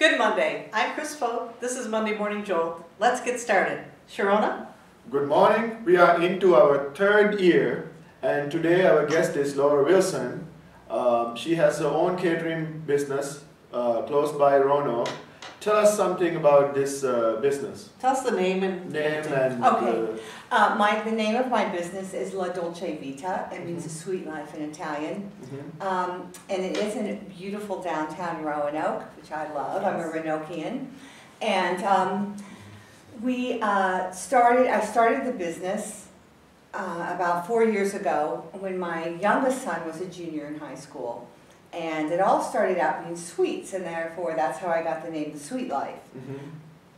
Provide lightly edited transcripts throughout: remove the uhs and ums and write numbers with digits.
Good Monday. I'm Chris Folk. This is Monday Morning Jolt. Let's get started. Sharona? Good morning. We are into our third year, and today our guest is Laura Wilson. She has her own catering business close by Roanoke. Tell us something about this business. Tell us the name and... Okay. The name of my business is La Dolce Vita. It means a sweet life in Italian. And it is in beautiful downtown Roanoke, which I love. I'm a Roanokean. And I started the business about 4 years ago when my youngest son was a junior in high school. And it all started out being sweets, and therefore that's how I got the name The Sweet Life.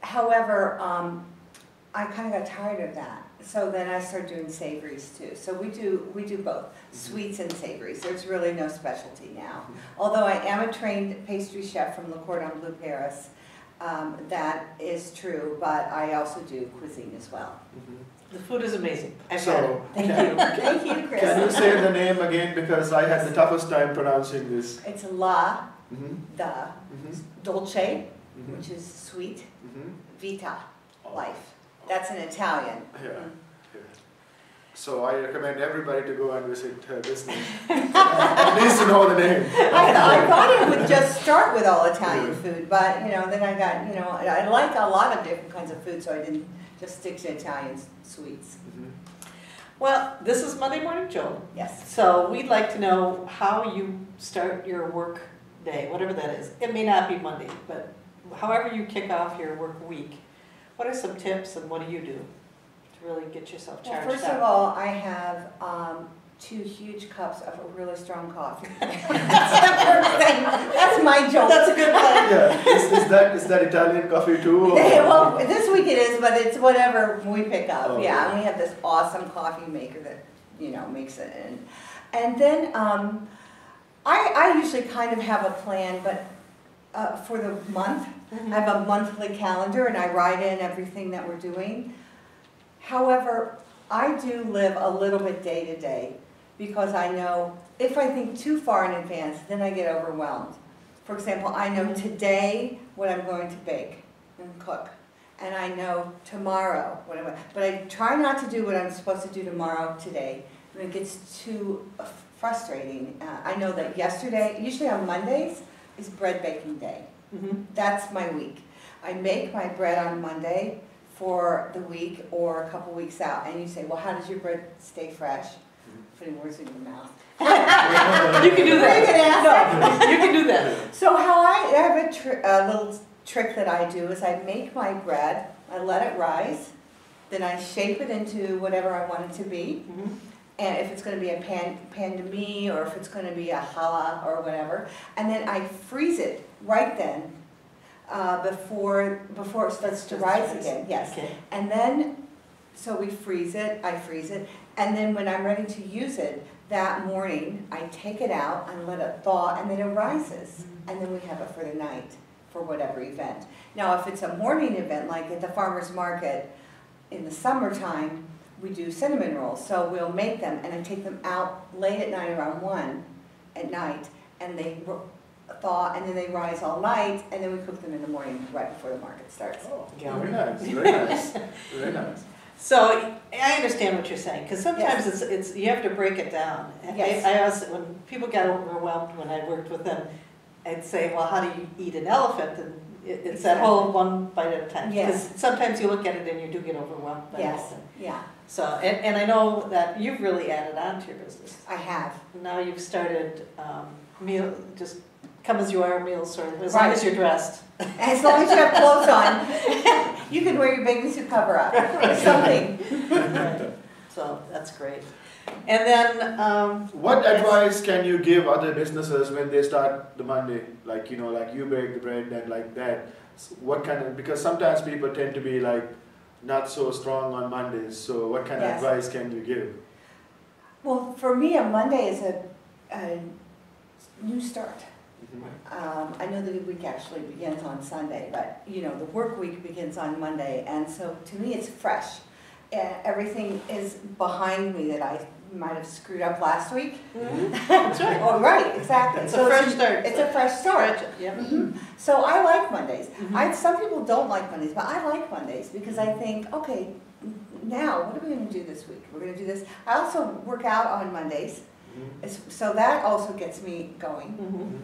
However, I kind of got tired of that. So then I started doing savories too. So we do both, sweets and savories. There's really no specialty now. Although I am a trained pastry chef from Le Cordon Bleu Paris, that is true, but I also do cuisine as well. The food is amazing. Thank you. Thank you, Chris. Can you say the name again, because I had the toughest time pronouncing this? It's La, Dolce, which is sweet, Vita, life. That's in Italian. Yeah. So I recommend everybody to go and visit her business. At least to know the name. I thought it would just start with all Italian food, but then I got, I like a lot of different kinds of food, so I didn't just stick to Italian sweets. Well, this is Monday Morning Jolt. Yes. So we'd like to know how you start your work day, whatever that is. It may not be Monday, but however you kick off your work week. What are some tips and what do you do to really get yourself charged up? Well, first of all, I have 2 huge cups of a really strong coffee. That's the first thing. That's my jolt. That's a good plan. Is that Italian coffee too? Or? Well, this week it is, but it's whatever we pick up. Oh, yeah, and we have this awesome coffee maker that makes it in. And then I usually kind of have a plan, but for the month. I have a monthly calendar and I write in everything that we're doing. However, I do live a little bit day to day because I know if I think too far in advance, then I get overwhelmed. For example, I know today what I'm going to bake and cook. And I know tomorrow what I'm going to, but I try not to do what I'm supposed to do tomorrow today. When it gets too frustrating. I know that yesterday, usually on Mondays, is bread baking day. That's my week. I make my bread on Monday for the week or a couple weeks out. And you say, well, how does your bread stay fresh? Putting words in your mouth. You can do that. No, you can do that. So how I have a little trick that I do is I make my bread, I let it rise, then I shape it into whatever I want it to be. And if it's going to be a pan de mie, or if it's going to be a challah or whatever, and then I freeze it right then before it starts to rise again. Yes. Okay. And then, so we freeze it, I freeze it, and then when I'm ready to use it that morning, I take it out and let it thaw, and then it rises, and then we have it for the night for whatever event. Now, if it's a morning event, like at the farmer's market in the summertime, we do cinnamon rolls, so we'll make them, and I take them out late at night around 1 at night, and they thaw, and then they rise all night, and then we cook them in the morning right before the market starts. Oh, very nice, very nice, very nice. So I understand what you're saying, because sometimes it's you have to break it down. Yes. I also, when people get overwhelmed when I worked with them, I'd say, well, how do you eat an elephant? And it's that whole one bite at a time. Yes. Because sometimes you look at it and you do get overwhelmed by the whole thing. Yeah. So, and I know that you've really added on to your business. I have. Now you've started meal, just come as you are meals, sort of, as long as you're dressed. As long as you have clothes on, you can wear your bathing suit cover up or something. Right. So that's great. And then, what advice can you give other businesses when they start the Monday, like like you bake the bread and like that? What kind of, because sometimes people tend to be like not so strong on Mondays. So what kind of advice can you give? Well, for me, a Monday is a new start. I know the week actually begins on Sunday, but the work week begins on Monday, and so to me it's fresh. Everything is behind me that I might have screwed up last week. That's right. Oh, right, exactly. It's a fresh start. It's a fresh start. Yep. So I like Mondays. Mhm. Some people don't like Mondays, but I like Mondays because I think, okay, now what are we going to do this week? We're going to do this. I also work out on Mondays, so that also gets me going.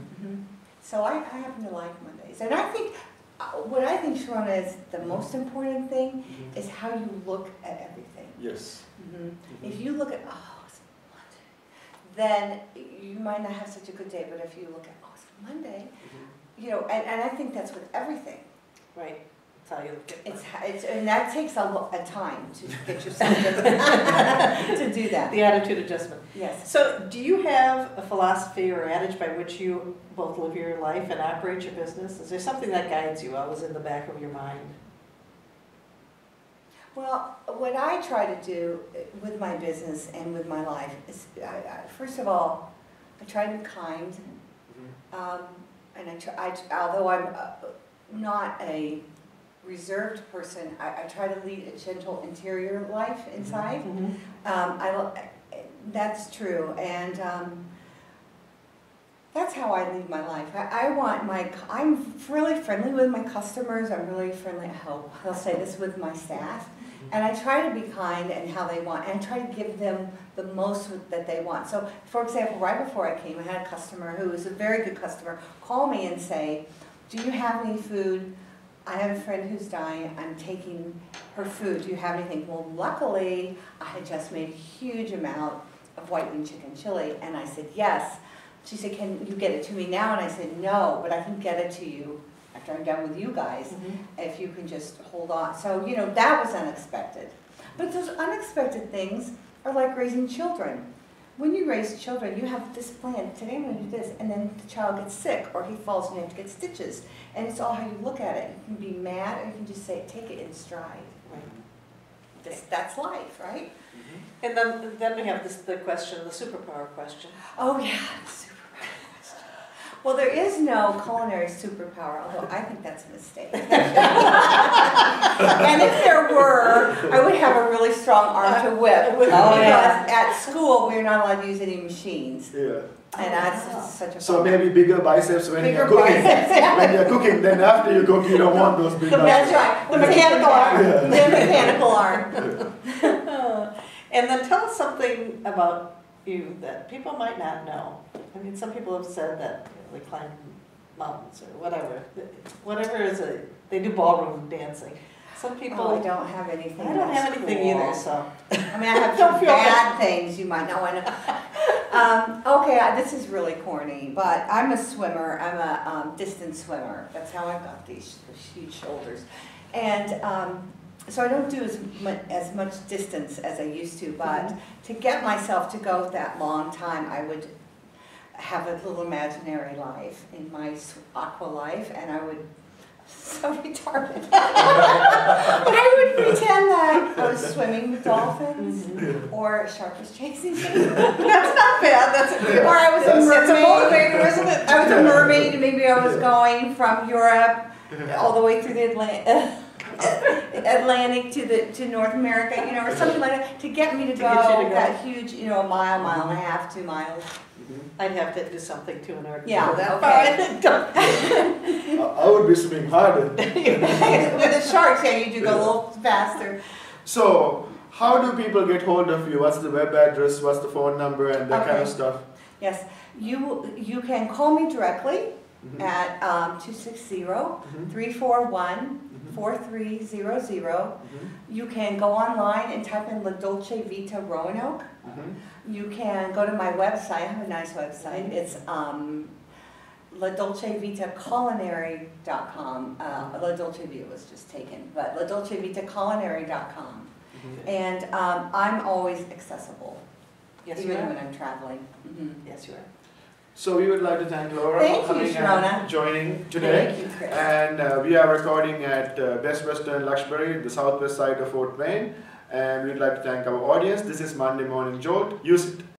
So I happen to like Mondays, and I think what I think, Sharona, is the most important thing is how you look at everything. Yes. If you look at, oh, it's Monday, then you might not have such a good day, but if you look at, oh, it's Monday, you know, and I think that's with everything. Right. That's how you look at it. And that takes a time to get yourself to do that. The attitude adjustment. Yes. So do you have a philosophy or adage by which you both live your life and operate your business? Is there something that guides you, always in the back of your mind? Well, what I try to do with my business and with my life is, first of all, I try to be kind. And although I'm not a reserved person, I try to lead a gentle interior life inside. That's true, and that's how I lead my life. I'm really friendly with my customers. I'm really friendly. I'll say this with my staff, and I try to be kind in how they want, and I try to give them the most that they want. So, for example, right before I came, I had a customer who was a very good customer call me and say, "Do you have any food? I have a friend who's dying. I'm taking her food. Do you have anything?" Well, luckily, I had just made a huge amount of white bean chicken chili, and I said, "Yes." She said, "Can you get it to me now?" And I said, "No, but I can get it to you after I'm done with you guys, if you can just hold on." So, you know, that was unexpected. But those unexpected things are like raising children. When you raise children, you have this plan. Today I'm going to do this, and then the child gets sick, or he falls and you have to get stitches. And it's all how you look at it. You can be mad, or you can just say, take it in stride. Right. That's life, right? And then we have the question, the superpower question. Oh yeah, the superpower question. Well, there is no culinary superpower, although I think that's a mistake. And if there were, I would have a really strong arm to whip. Because at school, we're not allowed to use any machines. Yeah. And that's such a So maybe bigger biceps when you're bigger cooking. biceps, yeah. When you're cooking, then after you cook, you don't want those big That's biceps. right. The mechanical arm. Yeah. The mechanical arm. And then tell us something about you that people might not know. I mean, some people have said that they climb mountains or whatever. Whatever they do ballroom dancing. Some people. Oh, I don't have anything. I don't have anything cool. either, so. I mean, I have Don't some feel bad things you might not want to. Okay, this is really corny, but I'm a swimmer. I'm a distance swimmer. That's how I got these huge shoulders. And so I don't do as much distance as I used to, but to get myself to go that long time, I would have a little imaginary life in my aqua life, and I would, so retarded. I would pretend that I was swimming with dolphins, or a shark was chasing me. That's not bad, that's a good. Or I was a It's a mermaid. motivator, isn't it? I was a mermaid, and maybe I was going from Europe all the way through the Atlantic to North America, you know, or something like that, to get me to go that huge, you know, a mile and a half, 2 miles. I'd have to do something too in order to Yeah, go that okay. far. I would be swimming harder. With the sharks, yeah, you do go a little faster. So, how do people get hold of you? What's the web address? What's the phone number and that kind of stuff? Yes, you can call me directly at 260-341-4300. You can go online and type in La Dolce Vita Roanoke. You can go to my website. I have a nice website. It's LaDolceVitaCulinary.com. La Dolce Vita was just taken, but LaDolceVitaCulinary.com. And I'm always accessible, Yes, even you when are. I'm traveling. Yes, you are. So we would like to thank Laura Thank for you, coming Sharona. and joining today. Thank you, Chris. And we are recording at Best Western Luxbury, the southwest side of Fort Wayne. And we'd like to thank our audience. This is Monday Morning Jolt. Use it.